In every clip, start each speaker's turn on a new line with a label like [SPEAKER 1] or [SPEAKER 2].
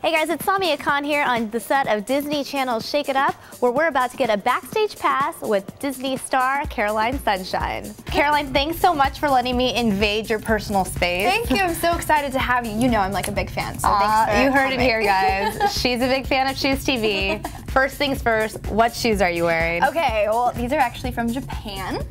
[SPEAKER 1] Hey guys, it's Samia Khan here on the set of Disney Channel's Shake It Up, where we're about to get a backstage pass with Disney star Caroline Sunshine. Caroline, thanks so much for letting me invade your personal space.
[SPEAKER 2] Thank you. I'm so excited to have you. You know I'm like a big fan, so thanks for
[SPEAKER 1] You heard
[SPEAKER 2] coming.
[SPEAKER 1] it here, guys. She's a big fan of Shoes TV. First things first, what shoes are you wearing?
[SPEAKER 2] Okay, well, these are actually from Japan.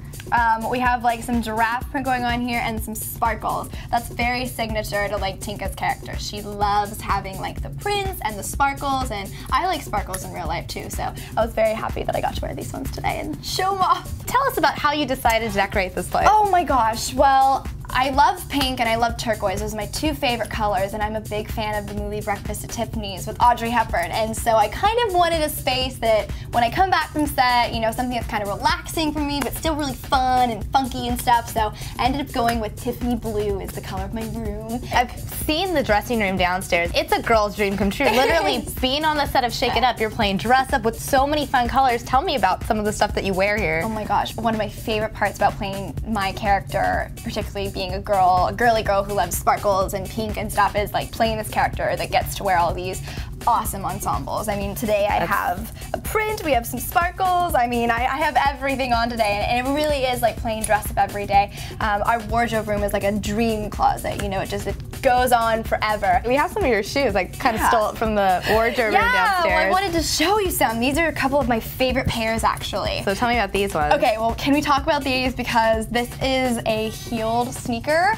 [SPEAKER 2] We have like some giraffe print going on here and some sparkles. That's very signature to like Tinka's character. She loves having like the prints and the sparkles, and I like sparkles in real life too, so I was very happy that I got to wear these ones today and show them off.
[SPEAKER 1] Tell us about how you decided to decorate this place.
[SPEAKER 2] Oh my gosh, well, I love pink and I love turquoise. Those are my two favorite colors, and I'm a big fan of the movie Breakfast at Tiffany's with Audrey Hepburn, and so I kind of wanted a space that when I come back from set, you know, something that's kind of relaxing for me but still really fun and funky and stuff, so I ended up going with Tiffany blue is the color of my room.
[SPEAKER 1] I've seen the dressing room downstairs. It's a girl's dream come true. Literally being on the set of Shake It Up, you're playing dress up with so many fun colors. Tell me about some of the stuff that you wear here.
[SPEAKER 2] Oh my gosh, one of my favorite parts about playing my character, particularly being a girly girl who loves sparkles and pink and stuff, is like playing this character that gets to wear all these awesome ensembles. I mean, today I have a print, we have some sparkles, I mean, I have everything on today, and it really is like playing dress up every day. Our wardrobe room is like a dream closet, you know, it goes on forever.
[SPEAKER 1] We have some of your shoes, like kind of stole it from the wardrobe room downstairs.
[SPEAKER 2] Yeah, well, I wanted to show you some. These are a couple of my favorite pairs, actually.
[SPEAKER 1] So tell me about these ones.
[SPEAKER 2] Okay, well, can we talk about these, because this is a heeled sneaker.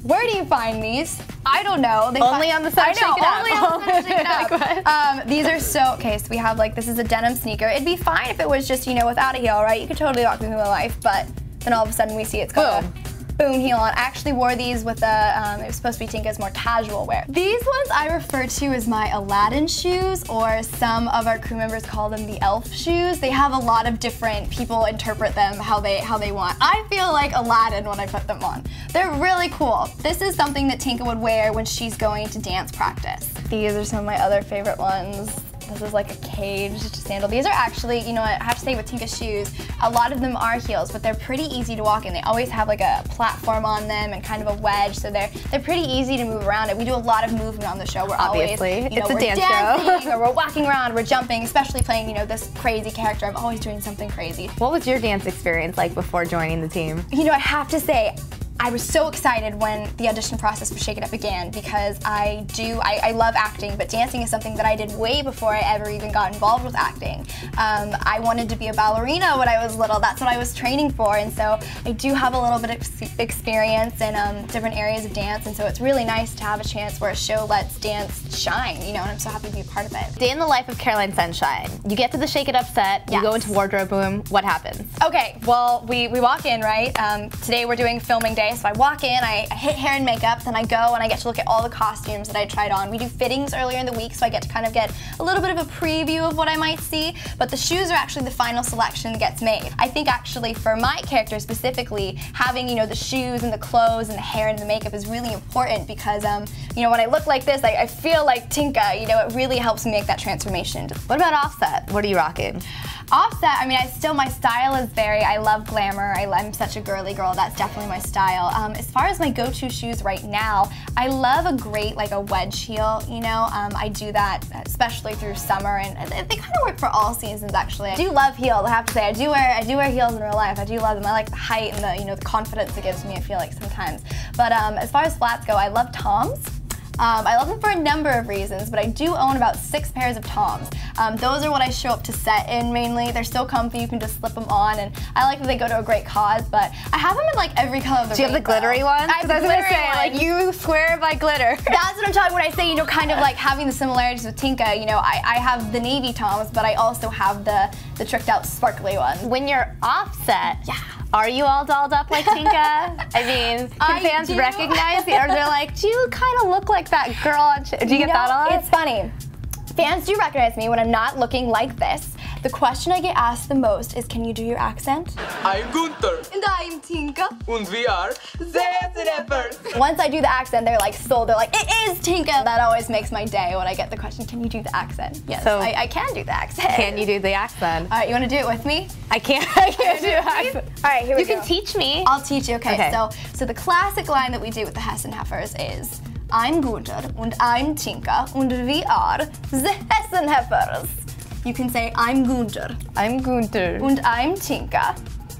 [SPEAKER 2] Where do you find these? I don't know.
[SPEAKER 1] Only on the set of Shake It Up.
[SPEAKER 2] Only on the set of Shake It Up. These are so, okay, so we have like, this is a denim sneaker. It'd be fine if it was just, you know, without a heel, right? You could totally walk through life, but then all of a sudden we see it's got a boom heel on. I actually wore these with it was supposed to be Tinka's more casual wear. These ones I refer to as my Aladdin shoes, or some of our crew members call them the elf shoes. They have a lot of different people interpret them how they want. I feel like Aladdin when I put them on. They're really cool. This is something that Tinka would wear when she's going to dance practice. These are some of my other favorite ones. This is like a caged sandal. These are actually, you know what, I have to say with Tinka's shoes, a lot of them are heels, but they're pretty easy to walk in. They always have like a platform on them and kind of a wedge, so they're pretty easy to move around. And we do a lot of movement on the show. We're
[SPEAKER 1] obviously
[SPEAKER 2] always, you know,
[SPEAKER 1] it's a dance
[SPEAKER 2] dancing,
[SPEAKER 1] show.
[SPEAKER 2] or we're walking around, we're jumping, especially playing, you know, this crazy character. I'm always doing something crazy.
[SPEAKER 1] What was your dance experience like before joining the team?
[SPEAKER 2] You know, I have to say, I was so excited when the audition process for Shake It Up began, because I love acting, but dancing is something that I did way before I ever even got involved with acting. I wanted to be a ballerina when I was little. That's what I was training for, and so I do have a little bit of experience in different areas of dance, and so it's really nice to have a chance where a show lets dance shine, you know, and I'm so happy to be a part of it.
[SPEAKER 1] Day in the life of Caroline Sunshine. You get to the Shake It Up set, you go into wardrobe room, what happens?
[SPEAKER 2] Okay, well, we walk in, right? Today we're doing filming day. So I walk in, I hit hair and makeup, then I go and I get to look at all the costumes that I tried on. We do fittings earlier in the week, so I get to kind of get a little bit of a preview of what I might see, but the shoes are actually the final selection that gets made. I think actually for my character specifically, having, you know, the shoes and the clothes and the hair and the makeup is really important, because, you know, when I look like this, I feel like Tinka, you know, it really helps me make that transformation.
[SPEAKER 1] What about offset? What are you rocking?
[SPEAKER 2] Offset, I mean, my style is I love glamour. I'm such a girly girl. That's definitely my style. As far as my go-to shoes right now, I love a great, like a wedge heel, you know. I do that especially through summer, and they kind of work for all seasons, actually. I do love heels, I have to say. I do wear heels in real life. I do love them. I like the height and the, you know, the confidence it gives me, I feel like, sometimes. But as far as flats go, I love Toms. I love them for a number of reasons, but I do own about 6 pairs of Toms. Those are what I show up to set in mainly. They're so comfy, you can just slip them on, and I like that they go to a great cause, but I have them in like every color of the rainbow.
[SPEAKER 1] Do you have the glittery ones?
[SPEAKER 2] I have the glittery ones.
[SPEAKER 1] Like, you swear by glitter.
[SPEAKER 2] That's what I'm talking when I say, you know, kind of like having the similarities with Tinka. You know, I have the navy Toms, but I also have the tricked out sparkly ones.
[SPEAKER 1] When you're offset, are you all dolled up like Tinka? I mean, can fans recognize you? Or they're like, do you kind of look like that girl on Do you get that a lot?
[SPEAKER 2] It's funny. Fans do recognize me when I'm not looking like this. The question I get asked the most is, can you do your accent?
[SPEAKER 3] I'm Gunther.
[SPEAKER 2] And I'm Tinka.
[SPEAKER 3] And we are Zephyr.
[SPEAKER 2] Once I do the accent, they're like sold. They're like, it is Tinka. That always makes my day when I get the question, can you do the accent? Yes, so I can do the accent.
[SPEAKER 1] Can you do the accent?
[SPEAKER 2] All right, you want to do it with me?
[SPEAKER 1] I can't do the accent.
[SPEAKER 2] All right, here we go.
[SPEAKER 1] You can teach me.
[SPEAKER 2] I'll teach you, okay. So the classic line that we do with the Hess and Heifers is, I'm Gunther und I'm Tinka und wir are the Hessenheffers. You can say I'm Gunther.
[SPEAKER 1] I'm Gunther.
[SPEAKER 2] Und I'm Tinka.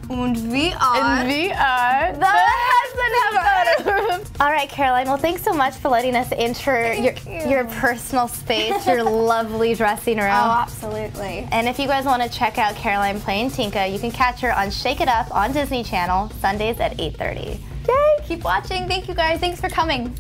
[SPEAKER 2] Und wir are
[SPEAKER 1] the Hessenheffers. All right, Caroline. Well, thanks so much for letting us enter your personal space, your lovely dressing room.
[SPEAKER 2] Oh, absolutely.
[SPEAKER 1] And if you guys want to check out Caroline playing Tinka, you can catch her on Shake It Up on Disney Channel, Sundays at 8:30.
[SPEAKER 2] Yay! Keep watching. Thank you guys. Thanks for coming.